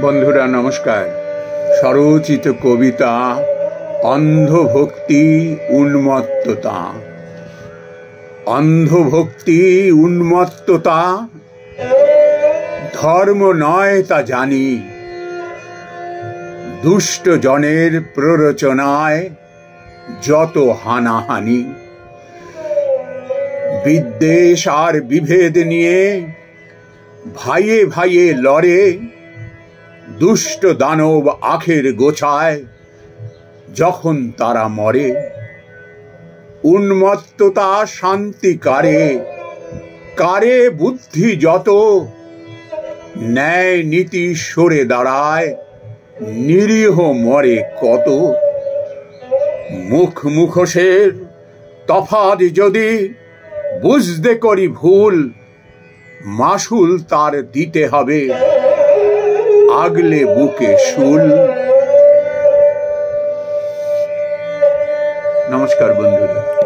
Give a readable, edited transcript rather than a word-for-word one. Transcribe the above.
বন্ধুরা নমস্কার। স্বরচিত কবিতা অন্ধভক্তি উন্মত্ততা। অন্ধভক্তি উন্মত্ততা ধর্ম নয় তা জানি, দুষ্ট জনের প্ররোচনায় যত হানাহানি। বিদ্বেষ আর বিভেদ নিয়ে ভাইয়ে ভাইয়ে লড়ে, দুষ্ট দানব আখের গোছায় যখন তারা মরে। উন্মত্ততা শান্তি কারে, কারে বুদ্ধি যত, ন্যায় নীতি সরে দাঁড়ায়, নিরীহ মরে কত। মুখ মুখোশের তফাৎ যদি বুঝতে করি ভুল, মাসুল তার দিতে হবে আগলে বুকে শুল। নমস্কার বন্ধুরা।